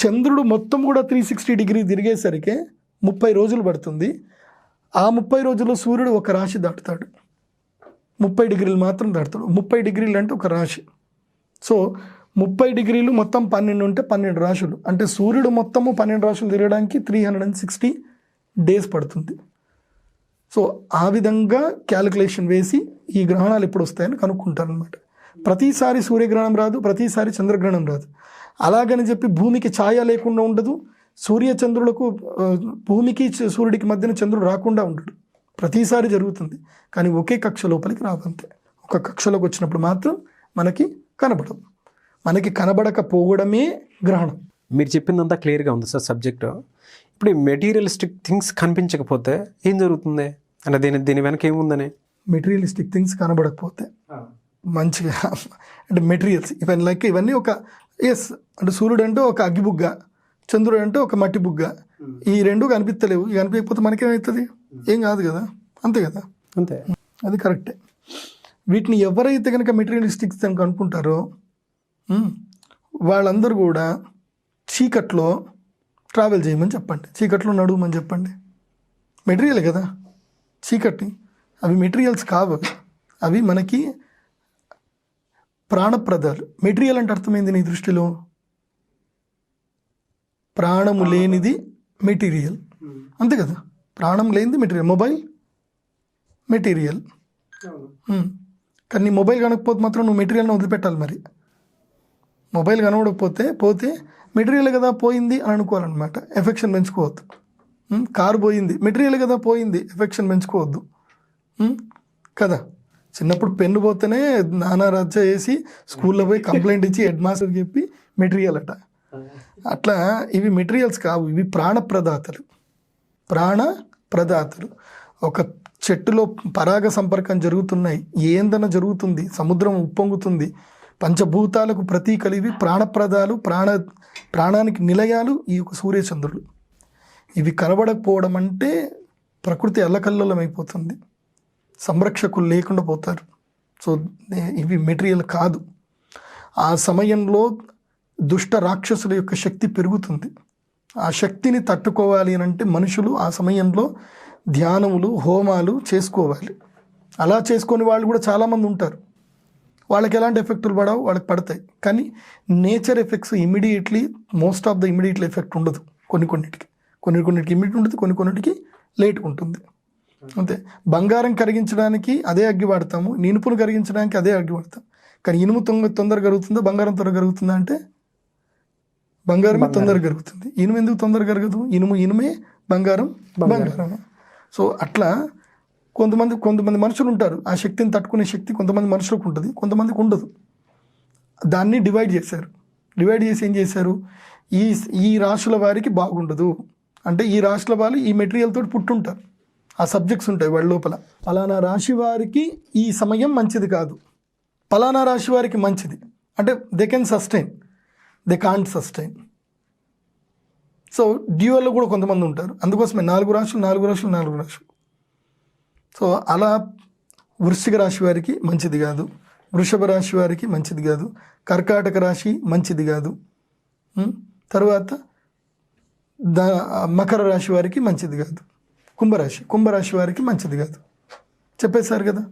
చంద్రుడు మొత్తం కూడా 360 డిగ్రీ తిరిగేసరికి 30 రోజులు పడుతుంది. ఆ 30 రోజుల్లో సూర్యుడు ఒక రాశి దాటుతాడు, 30 డిగ్రీలు మాత్రం దాటుతాడు. 30 డిగ్రీలు అంటే ఒక రాశి. సో 30 డిగ్రీలు మొత్తం 12 ఉంటే 12 రాశులు, అంటే సూర్యుడు మొత్తము 12 రాశులు తిరగడానికి 360 డేస్ పడుతుంది. సో ఆ విధంగా క్యాలిక్యులేషన్ వేసి ఈ గ్రహణాలు ఎప్పుడు వస్తాయని కనుక్కుంటారు అనమాట. ప్రతిసారి సూర్యగ్రహణం రాదు, ప్రతిసారి చంద్రగ్రహణం రాదు. అలాగని చెప్పి భూమికి ఛాయ లేకుండా ఉండదు, సూర్యచంద్రులకు భూమికి సూర్యుడికి మధ్యన చంద్రుడు రాకుండా ఉండడు. ప్రతిసారి జరుగుతుంది, కానీ ఒకే కక్ష లోపలికి రాదంతే. ఒక కక్షలోకి వచ్చినప్పుడు మాత్రం మనకి కనబడదు. మనకి కనబడకపోవడమే గ్రహణం. మీరు చెప్పిందంతా క్లియర్గా ఉంది సార్ సబ్జెక్టు. ఇప్పుడు ఈ మెటీరియలిస్టిక్ థింగ్స్ కనిపించకపోతే ఏం జరుగుతుంది అంటే దీని వెనక ఏముందని? మెటీరియలిస్టిక్ థింగ్స్ కనబడకపోతే మంచిగా అంటే మెటీరియల్స్ ఇవన్నీ ఒక అంటే సూర్యుడు అంటే ఒక అగ్గిబుగ్గ, చంద్రుడు అంటే ఒక మట్టి బుగ్గ. ఈ 2 కనిపిస్తలేవు. ఇవి కనిపించకపోతే మనకేమవుతుంది? ఏం కాదు కదా, అంతే కదా, అంతే, అది కరెక్టే. వీటిని ఎవరైతే కనుక మెటీరియలిస్టిక్స్ అని అనుకుంటారో వాళ్ళందరూ కూడా చీకట్లో ట్రావెల్ చేయమని చెప్పండి, చీకట్లో నడుమని చెప్పండి. మెటీరియల్ కదా చీకటి, అవి మెటీరియల్స్ కావు, అవి మనకి ప్రాణప్రదాలు. మెటీరియల్ అంటే అర్థమైంది నీ దృష్టిలో? ప్రాణము లేనిది మెటీరియల్, అంతే కదా. ప్రాణం లేనిది మెటీరియల్. మొబైల్ మెటీరియల్, కానీ నీ మొబైల్ కనకపోతే మాత్రం నువ్వు మెటీరియల్ని వదిలిపెట్టాలి. మరి మొబైల్ కనబడకపోతే మెటీరియల్ కదా పోయింది అని అనుకోవాలన్నమాట. ఎఫెక్షన్ పెంచుకోవద్దు. కారు పోయింది, మెటీరియల్ కదా పోయింది, ఎఫెక్షన్ పెంచుకోవద్దు కదా. చిన్నప్పుడు పెన్ను పోతేనే నానా రచ్చ చేసి స్కూల్లో పోయి కంప్లైంట్ ఇచ్చి హెడ్ మాస్టర్ చెప్పి మెటీరియల్ అట. అట్లా ఇవి మెటీరియల్స్ కావు, ఇవి ప్రాణప్రదాతలు. ప్రాణప్రదాతలు. ఒక చెట్టులో పరాగ సంపర్కం జరుగుతున్నాయి, ఏందన జరుగుతుంది, సముద్రం ఉప్పొంగుతుంది, పంచభూతాలకు ప్రతీకలు ఇవి. ప్రాణప్రదాలు, ప్రాణానికి నిలయాలు ఈ యొక్క సూర్యచంద్రులు. ఇవి కనబడకపోవడం అంటే ప్రకృతి అల్లకల్లోలం అయిపోతుంది, సంరక్షకులు లేకుండా పోతారు. సో ఇవి మెటీరియల్ కాదు. ఆ సమయంలో దుష్ట రాక్షసుల యొక్క శక్తి పెరుగుతుంది. ఆ శక్తిని తట్టుకోవాలి అని అంటే మనుషులు ఆ సమయంలో ధ్యానములు, హోమాలు చేసుకోవాలి. అలా చేసుకొని వాళ్ళు కూడా చాలామంది ఉంటారు. వాళ్ళకి ఎలాంటి ఎఫెక్టులు పడవు, వాళ్ళకి పడతాయి. కానీ nature effects immediately, most of the immediately effect ఉండదు. కొన్నిటికి ఇమీడియట్ ఉంటుంది, కొన్నిటికి లేట్ ఉంటుంది. అంతే. బంగారం కరిగించడానికి అదే అగ్గి వాడతాము, ఇనుపును కరిగించడానికి అదే అగ్గి వాడతాం. కానీ ఇనుము తొందరగా కరుగుతుందా, బంగారం త్వరగా కరుగుతుందా అంటే బంగారమే తొందరగా కరుగుతుంది. ఇనుము ఎందుకు తొందరగా కరగదు? ఇనుమే, బంగారమే. సో అట్లా కొంతమంది మనుషులు ఉంటారు, ఆ శక్తిని తట్టుకునే శక్తి కొంతమంది మనుషులకు ఉంటుంది, కొంతమందికి ఉండదు. దాన్ని డివైడ్ చేసి ఏం చేశారు, ఈ రాశుల వారికి బాగుండదు అంటే ఈ రాశుల వాళ్ళు ఈ మెటీరియల్ తోటి పుట్టుంటారు, ఆ సబ్జెక్ట్స్ ఉంటాయి వాళ్ళ లోపల. పలానా రాశి వారికి ఈ సమయం మంచిది కాదు, పలానా రాశి వారికి మంచిది అంటే they can sustain, they can't sustain. So డ్యూయల్లో కూడా కొంతమంది ఉంటారు, అందుకోసమే 4 రాశులు. సో అలా వృశ్చిక రాశి వారికి మంచిది కాదు, వృషభ రాశి వారికి మంచిది కాదు, కర్కాటక రాశి మంచిది కాదు, తర్వాత మకర రాశి వారికి మంచిది కాదు, కుంభరాశి వారికి మంచిది కాదు చెప్పేశారు కదా.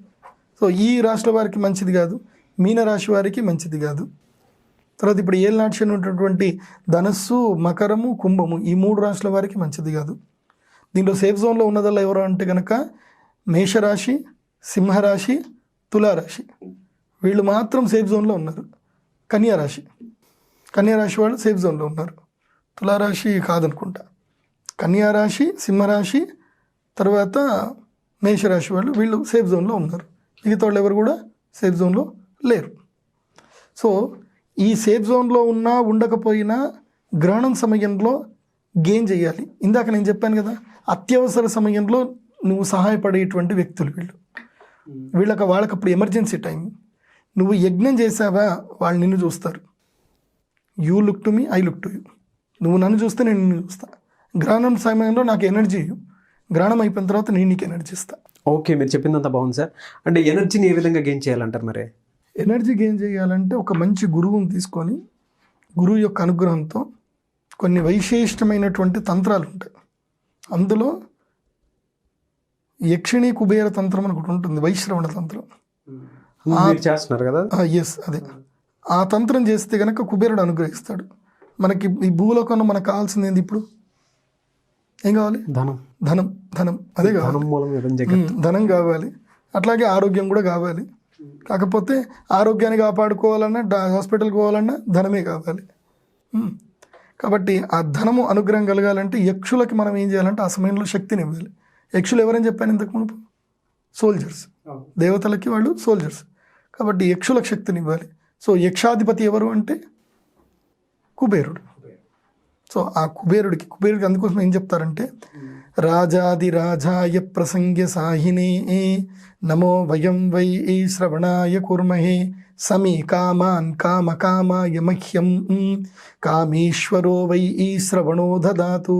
సో ఈ రాశుల వారికి మంచిది కాదు, మీనరాశి వారికి మంచిది కాదు. తర్వాత ఇప్పుడు ఏళ్ళనాటి ఉన్నటువంటి ధనస్సు, మకరము, కుంభము ఈ 3 రాశుల వారికి మంచిది కాదు. దీంట్లో సేఫ్ జోన్లో ఉన్నదల్లా ఎవరు అంటే కనుక మేషరాశి, సింహరాశి, తులారాశి, వీళ్ళు మాత్రం సేఫ్ జోన్లో ఉన్నారు. కన్యారాశి వాళ్ళు సేఫ్ జోన్లో ఉన్నారు, తులారాశి కాదనుకుంటా. కన్యారాశి, సింహరాశి, తర్వాత మేషరాశి వీళ్ళు సేఫ్ జోన్లో ఉన్నారు. మిగతా వాళ్ళు ఎవరు కూడా సేఫ్ జోన్లో లేరు. సో ఈ సేఫ్ జోన్లో ఉన్నా ఉండకపోయినా గ్రహణం సమయంలో గెయిన్ చేయాలి. ఇందాక నేను చెప్పాను కదా, అత్యవసర సమయంలో నువ్వు సహాయపడేటువంటి వ్యక్తులు వాళ్ళకి అప్పుడు ఎమర్జెన్సీ టైం. నువ్వు యజ్ఞం చేసావా, వాళ్ళు నిన్ను చూస్తారు. You look to me, I look to you. నువ్వు నన్ను చూస్తే నేను నిన్ను చూస్తా. గ్రహణం సమయంలో నాకు ఎనర్జీ ఇవ్వు, గ్రహణం అయిపోయిన తర్వాత నేను నీకు ఎనర్జీ ఇస్తా. ఓకే, మీరు చెప్పిందంతా బాగుంది సార్. అంటే ఎనర్జీని ఏ విధంగా గెయిన్ చేయాలంటారు? మరి ఎనర్జీ గెయిన్ చేయాలంటే ఒక మంచి గురువుని తీసుకొని, గురువు యొక్క అనుగ్రహంతో కొన్ని వైశిష్టమైనటువంటి తంత్రాలు ఉంటాయి. అందులో యక్షిణి కుబేర తంత్రం అని ఒకటి ఉంటుంది, వైశ్రవణ తంత్రం. చేస్తున్నారు కదా? ఎస్, అదే. ఆ తంత్రం చేస్తే కనుక కుబేరుడు అనుగ్రహిస్తాడు. మనకి ఈ భూలోకంలో మనకు కావాల్సింది ఏంది? ఇప్పుడు ఏం కావాలి? ధనం. అదే కావాలి, ధనం కావాలి. అట్లాగే ఆరోగ్యం కూడా కావాలి. కాకపోతే ఆరోగ్యాన్ని కాపాడుకోవాలన్నా, హాస్పిటల్కి పోవాలన్నా ధనమే కావాలి. కాబట్టి ఆ ధనము అనుగ్రహం కలగాలంటే యక్షులకి మనం ఏం చేయాలంటే ఆ సమయంలో శక్తిని ఇవ్వాలి. యక్షులు ఎవరని చెప్పాను ఇంతకు మునుపు? సోల్జర్స్. దేవతలకి వాళ్ళు సోల్జర్స్. కాబట్టి యక్షులకు శక్తిని ఇవ్వాలి. సో యక్షాధిపతి ఎవరు అంటే కుబేరుడు. సో ఆ కుబేరుడికి అందుకోసం ఏం చెప్తారంటే, రాజాది రాజాయ ప్రసంగ్య సాహినే నమో వయం వై శ్రవణాయ కుర్మహే సమీ కామాన్ కామకామాయ మహ్యం కామేశ్వరో వై శ్రవణో దదాతు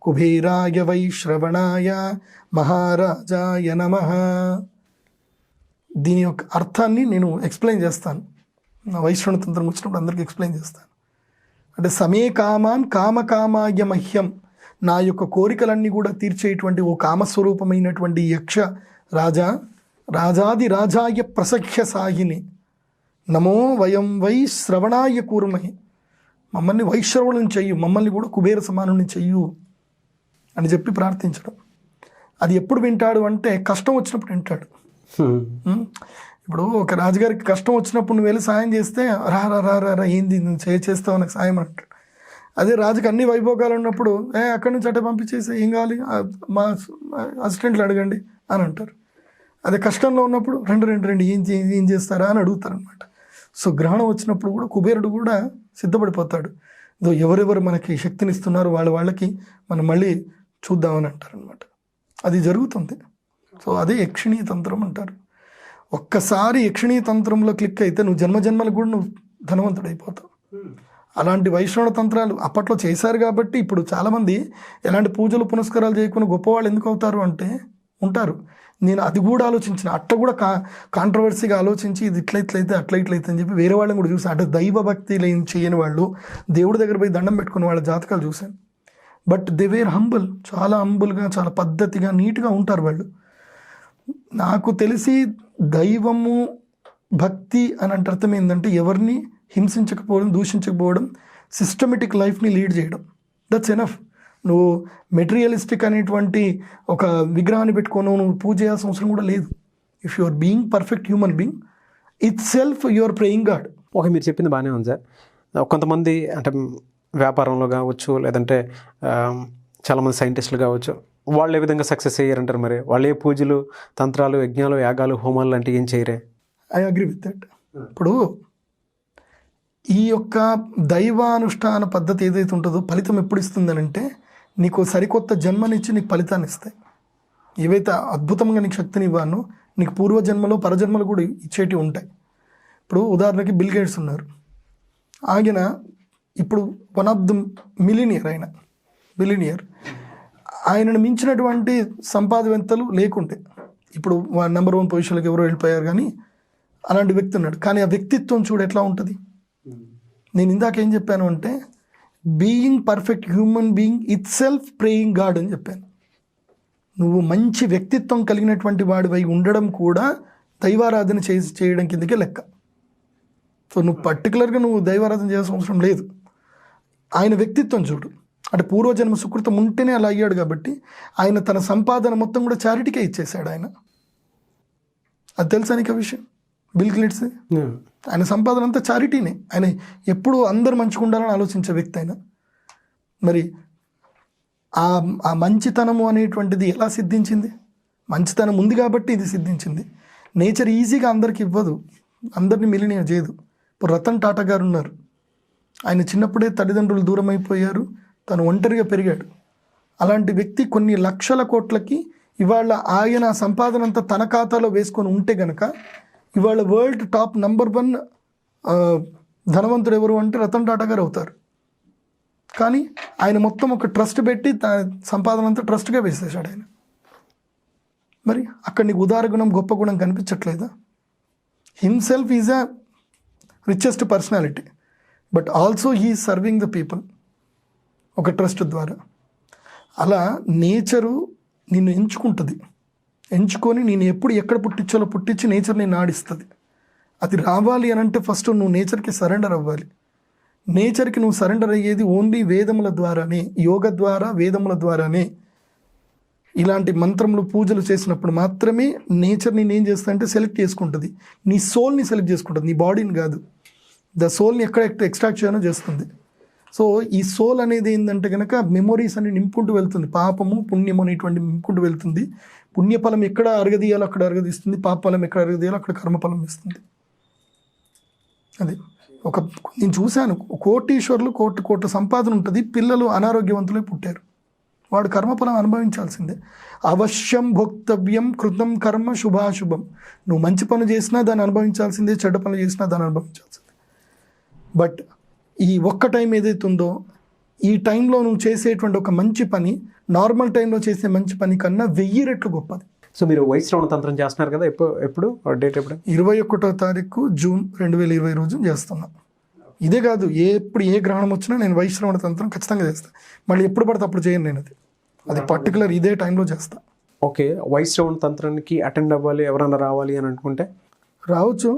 కుబేరాయ వై శ్రవణాయ మహారాజాయ నమః. దీని యొక్క అర్థాన్ని నేను ఎక్స్ప్లెయిన్ చేస్తాను. వైశ్రవణ తంత్రం వచ్చినప్పుడు అందరికీ ఎక్స్ప్లెయిన్ చేస్తాను. అంటే సమే కామాన్ కామకామాయ మహ్యం, నా యొక్క కోరికలన్నీ కూడా తీర్చేటువంటి ఓ కామస్వరూపమైనటువంటి యక్ష రాజాది రాజాయ ప్రసఖ్య సాహిని నమో వయం వై శ్రవణాయ కూర్మహి, మమ్మల్ని వైశ్రవణం చెయ్యు, మమ్మల్ని కూడా కుబేర సమానుని చెయ్యు అని చెప్పి ప్రార్థించడం. అది ఎప్పుడు వింటాడు అంటే కష్టం వచ్చినప్పుడు వింటాడు. ఇప్పుడు ఒక రాజుగారికి కష్టం వచ్చినప్పుడు నువ్వు వెళ్ళి సాయం చేస్తే రా ఏంది నువ్వు చేస్తావు నాకు సాయం అంటాడు. అదే రాజుకి అన్ని వైభోగాలు ఉన్నప్పుడు అక్కడి నుంచి అట్టే పంపించేసి ఏం కావాలి, మా అసిస్టెంట్లు అడగండి అని అంటారు. అదే కష్టంలో ఉన్నప్పుడు రెండు ఏం చేస్తారా అని అడుగుతారనమాట. సో గ్రహణం వచ్చినప్పుడు కూడా కుబేరుడు కూడా సిద్ధపడిపోతాడు. ఇదో ఎవరెవరు మనకి శక్తినిస్తున్నారు వాళ్ళకి మనం మళ్ళీ చూద్దామని అంటారనమాట. అది జరుగుతుంది. సో అదే యక్షిణీ తంత్రం అంటారు. ఒక్కసారి యక్షిణీ తంత్రంలో క్లిక్ అయితే నువ్వు జన్మలకు కూడా నువ్వు ధనవంతుడైపోతావు. అలాంటి వైష్ణవ తంత్రాలు అప్పట్లో చేశారు కాబట్టి ఇప్పుడు చాలామంది ఎలాంటి పూజలు పునస్కారాలు చేయకుండా గొప్పవాళ్ళు ఎందుకు అవుతారు అంటే ఉంటారు. నేను అది కూడా ఆలోచించిన, అట్లా కూడా కాంట్రవర్సీగా ఆలోచించి ఇది ఇట్లయితే అట్లయితే అని చెప్పి వేరే వాళ్ళని కూడా చూసాను. అంటే దైవ భక్తి చేయని వాళ్ళు దేవుడి దగ్గర పోయి దండం పెట్టుకుని వాళ్ళ జాతకాలు చూశాను. బట్ దే వేర్ హంబుల్, చాలా హంబుల్గా, చాలా పద్ధతిగా, నీట్గా ఉంటారు వాళ్ళు. నాకు తెలిసి దైవము భక్తి అని అంటే అర్థం ఏంటంటే ఎవరిని హింసించకపోవడం, దూషించకపోవడం, సిస్టమేటిక్ లైఫ్ని లీడ్ చేయడం. That's enough. నువ్వు మెటీరియలిస్టిక్ అనేటువంటి ఒక విగ్రహాన్ని పెట్టుకోను నువ్వు పూజ చేయాల్సిన అవసరం కూడా లేదు. If you are being perfect human being itself you are praying God. Okay, మీరు చెప్పింది బాగానే ఉంది సార్. కొంతమంది అంటే వ్యాపారంలో కావచ్చు, లేదంటే చాలామంది సైంటిస్టులు కావచ్చు, వాళ్ళు ఏ విధంగా సక్సెస్ అయ్యారంటారు? మరి వాళ్ళు ఏ పూజలు, తంత్రాలు, యజ్ఞాలు, యాగాలు, హోమాలు లాంటివి ఏం చేయరే? I agree with that. ఇప్పుడు ఈ యొక్క దైవానుష్ఠాన పద్ధతి ఏదైతే ఉంటుందో ఫలితం ఎప్పుడు ఇస్తుందని అంటే నీకు సరికొత్త జన్మనిచ్చి నీకు ఫలితాన్ని ఇస్తాయి. ఏవైతే అద్భుతంగా నీకు శక్తిని ఇవ్వానో నీకు పూర్వజన్మలో పరజన్మలు కూడా ఇచ్చేటివి ఉంటాయి. ఇప్పుడు ఉదాహరణకి బిల్ గేట్స్ ఉన్నారు. ఆయన ఇప్పుడు వన్ ఆఫ్ ది బిలినియర్. ఆయనను మించినటువంటి సంపాదవేత్తలు లేకుంటే ఇప్పుడు నెంబర్ 1 పొజిషన్లోకి ఎవరో వెళ్ళిపోయారు, కానీ అలాంటి వ్యక్తి ఉన్నాడు. కానీ ఆ వ్యక్తిత్వం చూడు ఎట్లా ఉంటుంది. నేను ఇందాక ఏం చెప్పాను అంటే being perfect human being it self praying God అని చెప్పాను. నువ్వు మంచి వ్యక్తిత్వం కలిగినటువంటి వాడివై ఉండడం కూడా దైవారాధన చేయడం కిందకే లెక్క. సో నువ్వు పర్టికులర్గా నువ్వు దైవారాధన చేయాల్సిన అవసరం లేదు. ఆయన వ్యక్తిత్వం చూడు, అంటే పూర్వజన్మ సుకృతం ఉంటేనే అలా అయ్యాడు కాబట్టి ఆయన తన సంపాదన మొత్తం కూడా చారిటీకే ఇచ్చేసాడు ఆయన. అది తెలుసా నీకు ఆ విషయం? బిల్ గేట్స్ ఆయన సంపాదన అంతా చారిటీనే. ఆయన ఎప్పుడు అందరు మంచిగా ఉండాలని ఆలోచించే వ్యక్తి ఆయన. మరి ఆ మంచితనము అనేటువంటిది ఎలా సిద్ధించింది? మంచితనం ఉంది కాబట్టి ఇది సిద్ధించింది. నేచర్ ఈజీగా అందరికి ఇవ్వదు, అందరినీ మిలినియర్ చేయదు. ఇప్పుడు రతన్ టాటా గారు ఉన్నారు. ఆయన చిన్నప్పుడే తల్లిదండ్రులు దూరం అయిపోయారు, తను ఒంటరిగా పెరిగాడు. అలాంటి వ్యక్తి కొన్ని లక్షల కోట్లకి ఇవాళ ఆయన సంపాదన అంతా తన ఖాతాలో వేసుకొని ఉంటే గనక ఇవాళ వరల్డ్ టాప్ నంబర్ 1 ధనవంతుడు ఎవరు అంటే రతన్ టాటా గారు అవుతారు. కానీ ఆయన మొత్తం ఒక ట్రస్ట్ పెట్టి సంపాదన అంతా ట్రస్ట్గా వేసేసాడు ఆయన. మరి అక్కడ నీకు ఉదార గుణం, గొప్ప గుణం కనిపించట్లేదా? Himself is a richest personality, but also he is serving the people ఒక ట్రస్ట్ ద్వారా. అలా నేచరు నిన్ను ఎంచుకొని నేను ఎప్పుడు ఎక్కడ పుట్టించాలో పుట్టించి నేచర్ నేను ఆడిస్తుంది. అది రావాలి అని అంటే ఫస్ట్ నువ్వు నేచర్కి సరెండర్ అవ్వాలి. నేచర్కి నువ్వు సరెండర్ అయ్యేది ఓన్లీ వేదముల ద్వారానే, యోగ ద్వారా, వేదముల ద్వారానే. ఇలాంటి మంత్రములు, పూజలు చేసినప్పుడు మాత్రమే నేచర్ నేను ఏం చేస్తుందంటే సెలెక్ట్ చేసుకుంటుంది. నీ సోల్ని సెలెక్ట్ చేసుకుంటుంది, నీ బాడీని కాదు. ద సోల్ని ఎక్కడ ఎక్స్ట్రాక్ట్ చేయాలో చేస్తుంది. సో ఈ సోల్ అనేది ఏంటంటే కనుక మెమొరీస్ అని నింపుకుంటూ వెళ్తుంది. పాపము, పుణ్యము అనేటువంటి నింపుకుంటూ వెళ్తుంది. పుణ్యఫలం ఎక్కడ అరగదీయాలో అక్కడ అరగదీస్తుంది, పాపఫలం ఎక్కడ అరగదీయాలో అక్కడ కర్మఫలం ఇస్తుంది. అది నేను చూశాను, కోటీశ్వర్లు కోట్ల సంపాదన ఉంటుంది, పిల్లలు అనారోగ్యవంతులే పుట్టారు. వాడు కర్మఫలం అనుభవించాల్సిందే. అవశ్యం భోక్తవ్యం కృతం కర్మ శుభాశుభం. నువ్వు మంచి పనులు చేసినా దాన్ని అనుభవించాల్సిందే, చెడ్డ పనులు చేసినా దాన్ని అనుభవించాల్సిందే. బట్ ఈ ఒక్క టైం ఏదైతే ఉందో, ఈ టైంలో నువ్వు చేసేటువంటి ఒక మంచి పని నార్మల్ టైంలో చేసే మంచి పని కన్నా 1000 రెట్లు గొప్పది. సో మీరు వైశ్రవణ తంత్రం చేస్తున్నారు కదా, ఎప్పుడు డేట్ ఎప్పుడు? 21వ తారీఖు జూన్ 2020 రోజు చేస్తున్నా. ఇదే కాదు, ఎప్పుడు ఏ గ్రహణం వచ్చినా నేను వైశ్రవణ తంత్రం ఖచ్చితంగా చేస్తాను. మళ్ళీ ఎప్పుడు పడితే అప్పుడు చేయను నేను. అది పర్టికులర్ ఇదే టైంలో చేస్తా. ఓకే, వైశ్రవణ తంత్రానికి అటెండ్ అవ్వాలి, ఎవరైనా రావాలి అని అనుకుంటే రావచ్చు,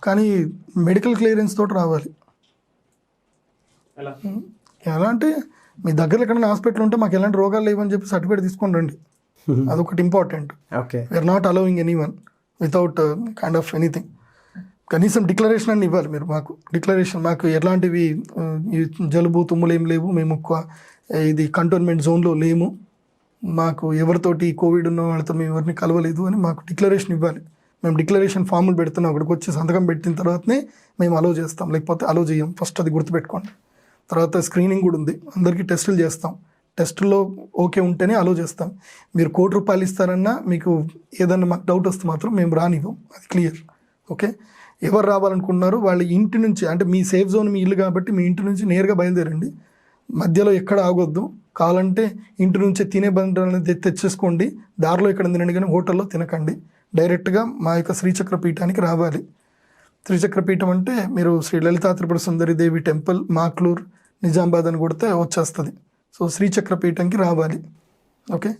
కానీ మెడికల్ క్లియరెన్స్ తోటి రావాలి. ఎలా అంటే మీ దగ్గర ఎక్కడైనా హాస్పిటల్ ఉంటే మాకు ఎలాంటి రోగాలు లేవని చెప్పి సర్టిఫికేట్ తీసుకొని రండి. అదొకటి important. Okay, we're not allowing anyone without kind of anything. కనీసం డిక్లరేషన్ అని ఇవ్వాలి మీరు. మాకు డిక్లరేషన్, మాకు ఎలాంటివి జలుబు తుమ్ములు ఏం లేవు, మేము ఇది కంటోన్మెంట్ జోన్లో లేము, మాకు ఎవరితోటి కోవిడ్ ఉన్న వాళ్ళతో మేము ఎవరిని కలవలేదు అని మాకు డిక్లరేషన్ ఇవ్వాలి. మేము డిక్లరేషన్ ఫామ్లు పెడుతున్నాం, అక్కడికి వచ్చి సంతకం పెట్టిన తర్వాతనే మేము అలో చేస్తాం, లేకపోతే అలో చేయం. ఫస్ట్ అది గుర్తుపెట్టుకోండి. తర్వాత స్క్రీనింగ్ కూడా ఉంది, అందరికీ టెస్టులు చేస్తాం. టెస్టుల్లో ఓకే ఉంటేనే అలో చేస్తాం. మీరు ₹1,00,00,000 ఇస్తారన్నా మీకు ఏదన్నా మాకు డౌట్ వస్తే మాత్రం మేము రానివ్వం, అది క్లియర్. ఓకే, ఎవరు రావాలనుకుంటున్నారు వాళ్ళ ఇంటి నుంచి, అంటే మీ సేఫ్ జోన్ మీ ఇల్లు కాబట్టి మీ ఇంటి నుంచి నేరుగా బయలుదేరండి. మధ్యలో ఎక్కడ ఆగొద్దు. కావాలంటే ఇంటి నుంచే తినే బండ్లను తెచ్చేసుకోండి, దారిలో ఎక్కడ తినండి, కానీ హోటల్లో తినకండి. డైరెక్ట్గా మా యొక్క శ్రీచక్ర పీఠానికి రావాలి. శ్రీచక్ర పీఠం అంటే మీరు శ్రీ లలితా త్రిపుర సుందరి దేవి టెంపుల్, మాక్లూర్, నిజామాబాద్ అని కొడితే వచ్చేస్తుంది. సో శ్రీచక్ర పీఠంకి రావాలి. ఓకే,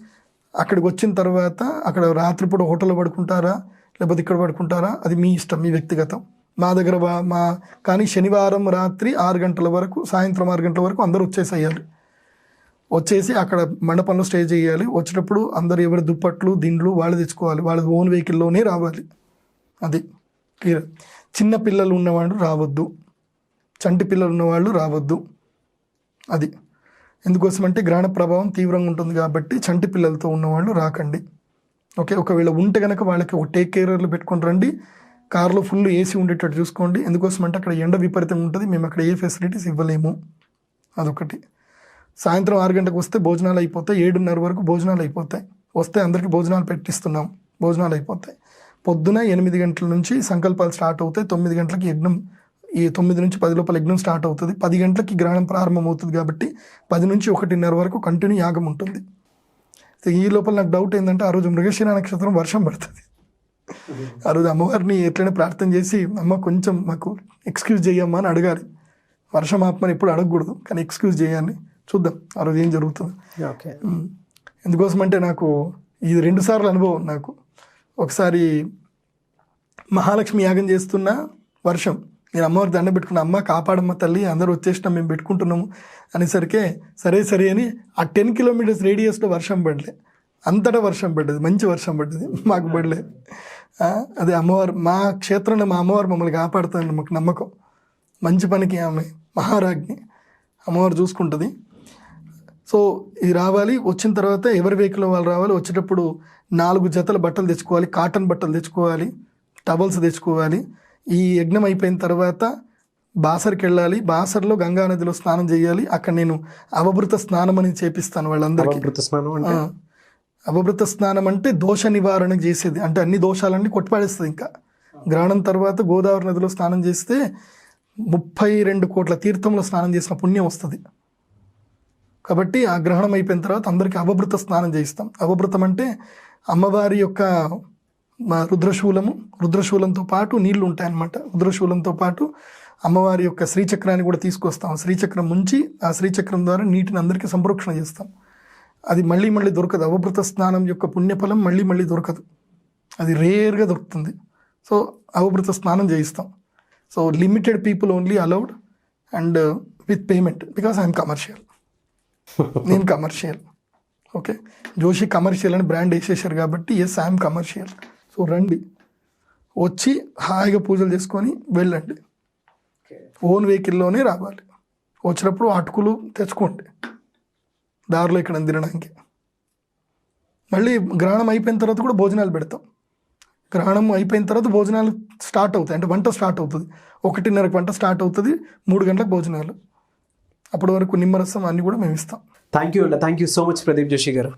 అక్కడికి వచ్చిన తర్వాత అక్కడ రాత్రిపూట హోటల్లో పడుకుంటారా లేకపోతే ఇక్కడ పడుకుంటారా అది మీ ఇష్టం, మీ వ్యక్తిగతం. మా దగ్గర కానీ శనివారం రాత్రి 6 గంటల వరకు, సాయంత్రం 6 గంటల వరకు అందరూ వచ్చేసి అక్కడ మండపంలో స్టే చేయాలి. వచ్చేటప్పుడు అందరు ఎవరి దుప్పట్లు దిండ్లు వాళ్ళు తెచ్చుకోవాలి, వాళ్ళ ఓన్ వెహికల్లోనే రావాలి. అది క్లియర్. చిన్న పిల్లలు ఉన్నవాళ్ళు రావద్దు, చంటి పిల్లలు ఉన్నవాళ్ళు రావద్దు. అది ఎందుకోసమంటే గ్రహణ ప్రభావం తీవ్రంగా ఉంటుంది కాబట్టి చంటి పిల్లలతో ఉన్నవాళ్ళు రాకండి. ఓకే, ఒకవేళ ఉంటే కనుక వాళ్ళకి ఒక టేక్ కేర్లు పెట్టుకొని రండి. కార్లో ఫుల్ ఏసీ ఉండేటట్టు చూసుకోండి. ఎందుకోసమంటే అక్కడ ఎండ విపరీతంగా ఉంటుంది, మేము అక్కడ ఏ ఫెసిలిటీస్ ఇవ్వలేము. అదొకటి. సాయంత్రం 6 గంటలకు వస్తే భోజనాలు అయిపోతాయి, 7:30 వరకు భోజనాలు అయిపోతాయి. వస్తే అందరికీ భోజనాలు పెట్టిస్తున్నాం, భోజనాలు అయిపోతాయి. పొద్దున 8 గంటల నుంచి సంకల్పాలు స్టార్ట్ అవుతాయి. 9 గంటలకి యజ్ఞం, ఈ 9 నుంచి 10 లోపల యజ్ఞం స్టార్ట్ అవుతుంది. 10 గంటలకి గ్రహణం ప్రారంభం అవుతుంది కాబట్టి 10 నుంచి 1:30 వరకు కంటిన్యూ యాగం ఉంటుంది. ఈ లోపల నాకు డౌట్ ఏంటంటే ఆ రోజు మృగశిర నక్షత్రం, వర్షం పడుతుంది. ఆ రోజు అమ్మవారిని ఎట్లయినా ప్రార్థన చేసి అమ్మ కొంచెం మాకు ఎక్స్క్యూజ్ చేయమ్మా అని అడగాలి. వర్షం ఆపమని ఎప్పుడు అడగకూడదు, కానీ ఎక్స్క్యూజ్ చేయాలి. చూద్దాం ఆ రోజు ఏం జరుగుతుంది. ఓకే, ఎందుకోసం అంటే నాకు ఇది 2 సార్లు అనుభవం. నాకు ఒకసారి మహాలక్ష్మి యాగం చేస్తున్న వర్షం, నేను అమ్మవారికి దండ పెట్టుకున్నా, అమ్మ కాపాడమ్మ తల్లి, అందరూ వచ్చేసినా మేము పెట్టుకుంటున్నాము అనేసరికి సరే అని ఆ 10 కిలోమీటర్స్ రేడియస్లో వర్షం పడలే, అంతటా వర్షం పడ్డది, మంచి వర్షం పడ్డది, మాకు పడలే. అదే అమ్మవారు, మా క్షేత్రంలో మా అమ్మవారు మమ్మల్ని కాపాడుతుంది, మాకు నమ్మకం. మంచి పనికి ఆమె మహారాజ్ఞి, అమ్మవారు చూసుకుంటుంది. సో ఇది రావాలి. వచ్చిన తర్వాత ఎవరి వెహికల్ వాళ్ళు రావాలి. వచ్చేటప్పుడు 4 జతల బట్టలు తెచ్చుకోవాలి, కాటన్ బట్టలు తెచ్చుకోవాలి, టవల్స్ తెచ్చుకోవాలి. ఈ యజ్ఞం అయిపోయిన తర్వాత బాసర్కి వెళ్ళాలి. బాసర్లో గంగా నదిలో స్నానం చేయాలి. అక్కడ నేను అవభృత స్నానం అని చేపిస్తాను వాళ్ళందరికీ. అవభృత స్నానం అంటే దోష నివారణ చేసేది, అంటే అన్ని దోషాలన్నీ కొట్టిపాడేస్తుంది. ఇంకా గ్రహణం తర్వాత గోదావరి నదిలో స్నానం చేస్తే 32 కోట్ల తీర్థంలో స్నానం చేసిన పుణ్యం వస్తుంది. కాబట్టి ఆ గ్రహణం అయిపోయిన తర్వాత అందరికీ అవభృత స్నానం చేయిస్తాం. అవభృతం అంటే అమ్మవారి యొక్క రుద్రశూలంతో పాటు నీళ్లు ఉంటాయన్నమాట. రుద్రశూలంతో పాటు అమ్మవారి యొక్క శ్రీచక్రాన్ని కూడా తీసుకొస్తాం. శ్రీచక్రం ముంచి ఆ శ్రీచక్రం ద్వారా నీటిని అందరికీ సంప్రోక్షణ చేస్తాం. అది మళ్ళీ దొరకదు. అవభృత స్నానం యొక్క పుణ్యఫలం మళ్ళీ దొరకదు, అది రేర్గా దొరుకుతుంది. సో అవభృత స్నానం చేయిస్తాం. So limited people only allowed and with payment, because I'm commercial. నేను కమర్షియల్. ఓకే, జోషి కమర్షియల్ అని బ్రాండ్ వేసేసారు కాబట్టి ఎస్ ఐఎమ్ కమర్షియల్. సో రండి, వచ్చి హాయిగా పూజలు చేసుకొని వెళ్ళండి. ఓన్ వెహికల్లోనే రావాలి. వచ్చినప్పుడు అటుకులు తెచ్చుకోండి, దారిలో ఇక్కడ తినడానికి. మళ్ళీ గ్రహణం అయిపోయిన తర్వాత కూడా భోజనాలు పెడతాం. గ్రహణం అయిపోయిన తర్వాత భోజనాలు స్టార్ట్ అవుతాయి, అంటే వంట స్టార్ట్ అవుతుంది. 1:30కి వంట స్టార్ట్ అవుతుంది, 3 గంటలకు భోజనాలు. అప్పటి వరకు నిమ్మరసం అన్నీ కూడా మేము ఇస్తాం. Thank you so much Pradeep Joshi గారు.